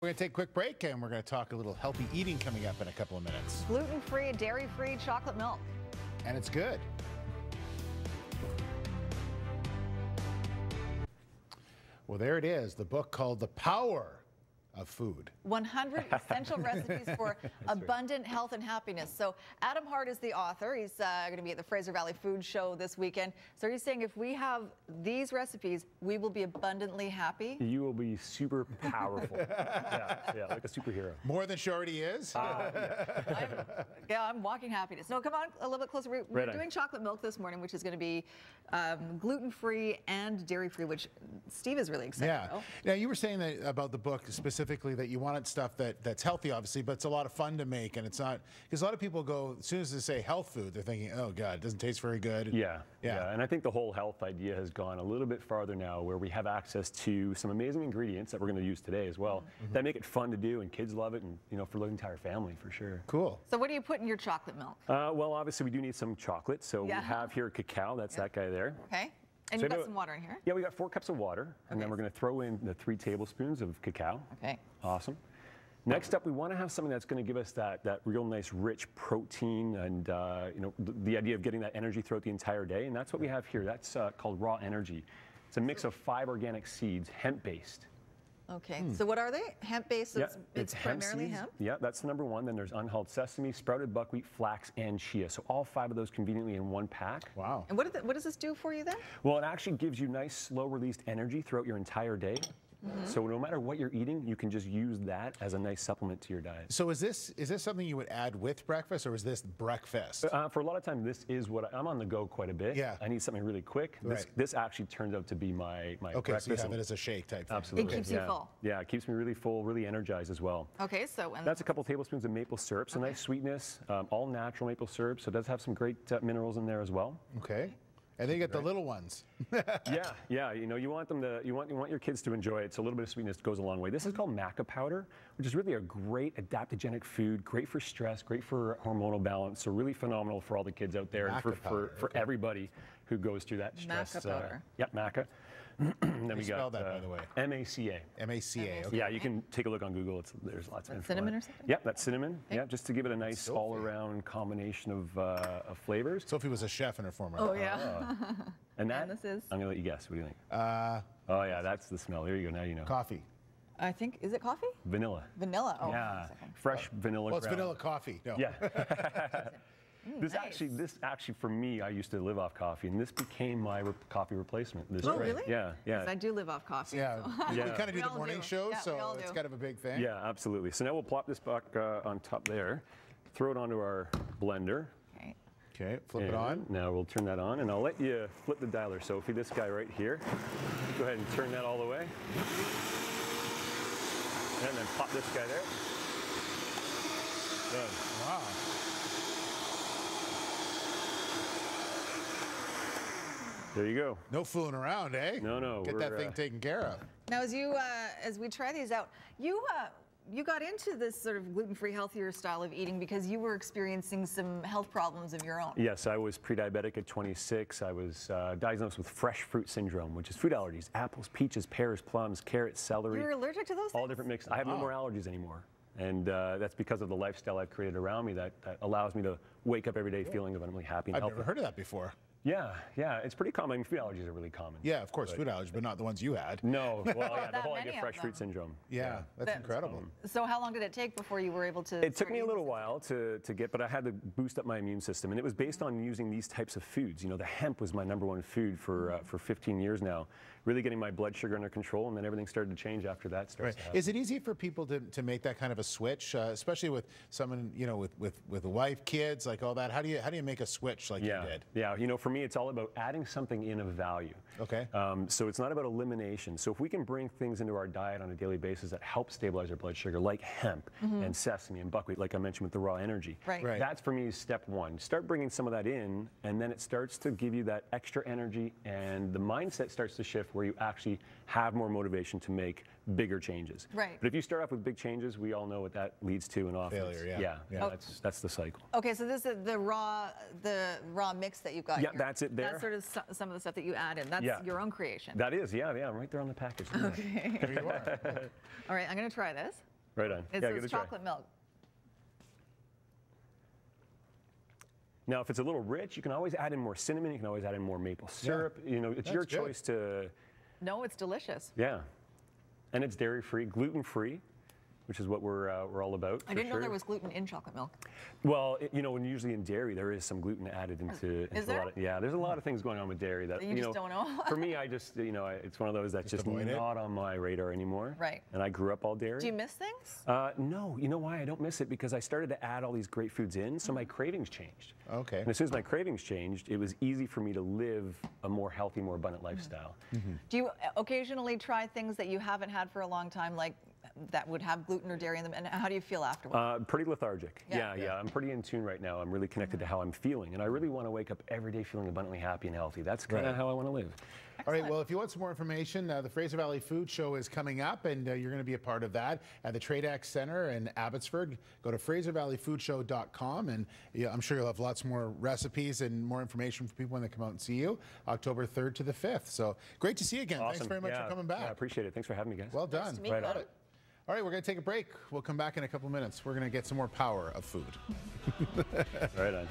We're going to take a quick break, and we're going to talk a little healthy eating coming up in a couple of minutes. Gluten-free, dairy-free chocolate milk. And it's good. Well, there it is, the book called The Power of Food. 100 essential recipes for abundant health and happiness. So Adam Hart is the author. He's going to be at the Fraser Valley Food Show this weekend. So he's saying if we have these recipes, we will be abundantly happy. You will be super powerful. yeah, like a superhero. More than she already is? I'm walking happiness. No, come on, a little bit closer. We're doing chocolate milk this morning, which is going to be gluten-free and dairy-free, which Steve is really excited about. Now, you were saying that about the book specifically that you wanted stuff that's healthy, obviously, but it's a lot of fun to make, and it's not, because a lot of people go, as soon as they say health food, they're thinking, oh God, it doesn't taste very good. Yeah, and I think the whole health idea has gone a little bit farther now, where we have access to some amazing ingredients that we're going to use today as well, that make it fun to do, and kids love it, and for the entire family, for sure. Cool. So what do you put in your chocolate milk? Well, obviously we do need some chocolate, so we have here cacao, that's that guy there. Okay. And you've got some water in here? Yeah, we got 4 cups of water, and then we're going to throw in the 3 tablespoons of cacao. Okay. Awesome. Next up, we want to have something that's going to give us that real nice, rich protein, and the idea of getting that energy throughout the entire day, and that's what we have here. That's called raw energy. It's a mix of 5 organic seeds, hemp-based. Okay, so what are they? Hemp-based, so it's primarily seeds. hemp? Yeah, that's the number 1. Then there's unhulled sesame, sprouted buckwheat, flax, and chia. So all 5 of those conveniently in one pack. Wow. And what does this do for you then? Well, it actually gives you nice, slow-released energy throughout your entire day. So no matter what you're eating, you can just use that as a nice supplement to your diet. So is this something you would add with breakfast, or is this breakfast? For a lot of time, this is what I'm on the go quite a bit. Yeah. I need something really quick. This actually turns out to be my breakfast. So you have it as a shake type thing. Absolutely. It keeps you full. Yeah, it keeps me really full, really energized as well. Okay, so that's a couple tablespoons of maple syrup, so nice sweetness, all natural maple syrup. So it does have some great minerals in there as well. Okay. And then you get the little ones. yeah. You want them to, you want your kids to enjoy it. So a little bit of sweetness goes a long way. This is called maca powder, which is really a great adaptogenic food, great for stress, great for hormonal balance. So really phenomenal for all the kids out there, and for everybody who goes through that stress. Maca powder. Yep, maca. Then we got that, by the way. M-A-C-A. M-A-C-A. Okay. Yeah, you can take a look on Google. There's lots of info. Cinnamon or something? Yeah, that's cinnamon. Okay. Yeah, just to give it a nice all-around combination of flavors. Sophie was a chef in her former life. Oh yeah. And this is? I'm gonna let you guess. What do you think? Oh yeah, that's the smell. There you go. Now you know. Coffee. I think, is it coffee? Vanilla. Vanilla. Oh, yeah. Fresh vanilla. Well, it's vanilla coffee. No. Yeah. This nice. actually, for me, I used to live off coffee, and this became my coffee replacement. Oh, really? Yeah. Because I do live off coffee. Yeah. So. We kind of do the morning show, Yeah, so it's kind of a big thing. Yeah, absolutely. So now we'll plop this back on top there, throw it onto our blender. Okay, flip it on. Now we'll turn that on, and I'll let you flip the dialer, Sophie. This guy right here. Go ahead and turn that all the way. And then pop this guy there. Done. Wow. There you go. No fooling around, eh? No. Get that thing taken care of. Now, as we try these out, you got into this sort of gluten-free, healthier style of eating because you were experiencing some health problems of your own. Yes, I was pre-diabetic at 26. I was diagnosed with fresh fruit syndrome, which is food allergies: apples, peaches, pears, plums, carrots, celery. You're allergic to those things? All different mixes. I have no more allergies anymore. And that's because of the lifestyle I've created around me that allows me to wake up every day feeling abundantly happy and healthy. I've never heard of that before. Yeah, it's pretty common. Food allergies are really common. Yeah, of course, food allergies, but not the ones you had. No, well, yeah, the whole idea of fresh fruit syndrome. Yeah, that's incredible. So how long did it take before you were able to? It took me a little while to get, but I had to boost up my immune system, and it was based on using these types of foods. The hemp was my #1 food for 15 years now. Really getting my blood sugar under control, and then everything started to change after that. Is it easy for people to make that kind of a switch, especially with someone with a wife, kids, like all that? How do you make a switch like you did? Yeah, for me, it's all about adding something in of value. Okay. So it's not about elimination. So if we can bring things into our diet on a daily basis that help stabilize our blood sugar, like hemp and sesame and buckwheat, like I mentioned with the raw energy, right. That's for me step 1. Start bringing some of that in, and then it starts to give you that extra energy, and the mindset starts to shift where you actually have more motivation to make bigger changes. Right. But if you start off with big changes, we all know what that leads to in often. Failure, yeah. That's the cycle. Okay, so this is the raw mix that you've got here. Yeah, that's it there. That's sort of some of the stuff that you add in. That's your own creation. That is, yeah, right there on the package. Okay. There you are. All right, I'm going to try this. Right on. It Yeah, give it says a try. chocolate milk. Now, if it's a little rich, you can always add in more cinnamon. You can always add in more maple syrup. You know, it's That's your good. choice to, No, it's delicious. yeah. And it's dairy-free, gluten-free, which is what we're all about. I didn't know there was gluten in chocolate milk. Well, you know, when usually in dairy, there is some gluten added into Is a there? lot of, yeah, there's a lot of things going on with dairy that, You just know, don't know. for me, I just, you know, it's one of those that's just avoid it. not on my radar anymore. Right. And I grew up all dairy. Do you miss things? No, you know why I don't miss it? Because I started to add all these great foods in, so my cravings changed. Okay. And as soon as my cravings changed, it was easy for me to live a more healthy, more abundant lifestyle. Do you occasionally try things that you haven't had for a long time, like that would have gluten or dairy in them? And how do you feel afterward? Pretty lethargic. Yeah. Yeah. I'm pretty in tune right now. I'm really connected to how I'm feeling, and I really want to wake up every day feeling abundantly happy and healthy. That's kind of Right. how I want to live. All right, well, if you want some more information, the Fraser Valley Food Show is coming up, and you're going to be a part of that at the Tradex Center in Abbotsford. Go to fraservalleyfoodshow.com, and I'm sure you'll have lots more recipes and more information for people when they come out and see you, October 3rd to the 5th. So great to see you again. Awesome. Thanks very much for coming back. Yeah, I appreciate it. Thanks for having me, guys. Well done. to meet you. Got it. All right, we're going to take a break. We'll come back in a couple minutes. We're going to get some more power of food. Right on.